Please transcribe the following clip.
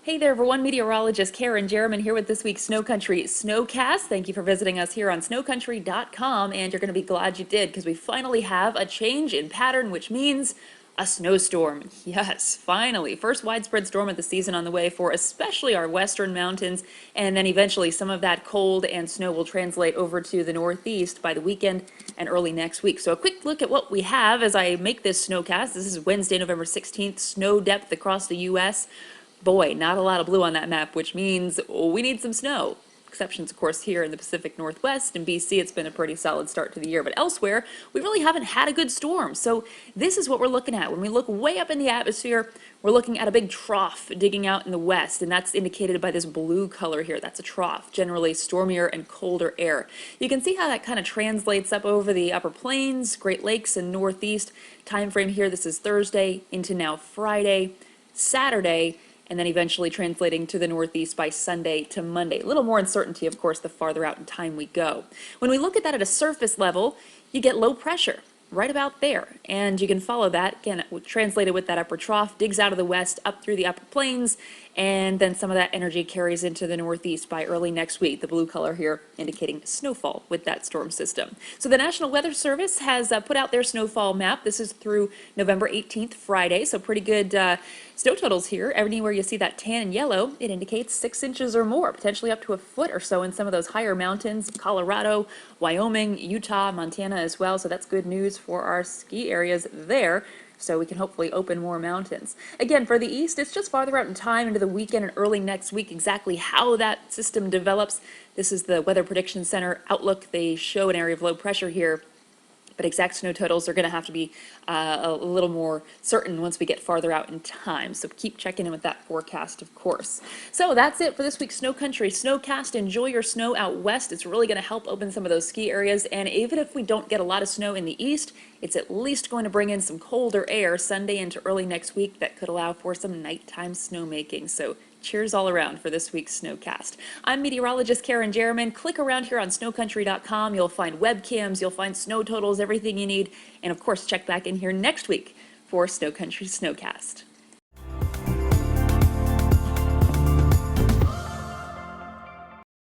Hey there everyone, meteorologist Kerrin Jeromin here with this week's SnoCountry SnoCast. Thank you for visiting us here on SnoCountry.com, and you're going to be glad you did because we finally have a change in pattern, which means a snowstorm. Yes, finally. First widespread storm of the season on the way for especially our western mountains, and then eventually some of that cold and snow will translate over to the northeast by the weekend and early next week. So a quick look at what we have as I make this SnoCast. This is Wednesday, November 16th, snow depth across the U.S. Boy, not a lot of blue on that map, which means we need some snow. Exceptions, of course, here in the Pacific Northwest. In BC, it's been a pretty solid start to the year, but elsewhere, we really haven't had a good storm. So this is what we're looking at. When we look way up in the atmosphere, we're looking at a big trough digging out in the west, and that's indicated by this blue color here. That's a trough, generally stormier and colder air. You can see how that kind of translates up over the upper plains, Great Lakes, and Northeast. Time frame here, this is Thursday into now Friday, Saturday, and then eventually translating to the northeast by Sunday to Monday. A little more uncertainty, of course, the farther out in time we go. When we look at that at a surface level, you get low pressure right about there, and you can follow that, again, translated with that upper trough, digs out of the west up through the upper plains, and then some of that energy carries into the northeast by early next week. The blue color here indicating snowfall with that storm system. So the National Weather Service has put out their snowfall map. This is through November 18th, Friday, so pretty good snow totals here. Anywhere you see that tan and yellow, it indicates 6 inches or more, potentially up to a foot or so in some of those higher mountains, Colorado, Wyoming, Utah, Montana as well. So that's good news for our ski areas there. So we can hopefully open more mountains. Again, for the east, it's just farther out in time into the weekend and early next week. Exactly how that system develops, this is the Weather Prediction Center outlook. They show an area of low pressure here, but exact snow totals are going to have to be a little more certain once we get farther out in time. So keep checking in with that forecast, of course. So that's it for this week's SnoCountry SnoCast. Enjoy your snow out west. It's really going to help open some of those ski areas. And even if we don't get a lot of snow in the east, it's at least going to bring in some colder air Sunday into early next week that could allow for some nighttime snowmaking. So cheers all around for this week's SnoCast. I'm meteorologist Kerrin Jeromin. Click around here on SnoCountry.com. You'll find webcams, you'll find snow totals, everything you need. And of course, check back in here next week for SnoCountry SnoCast.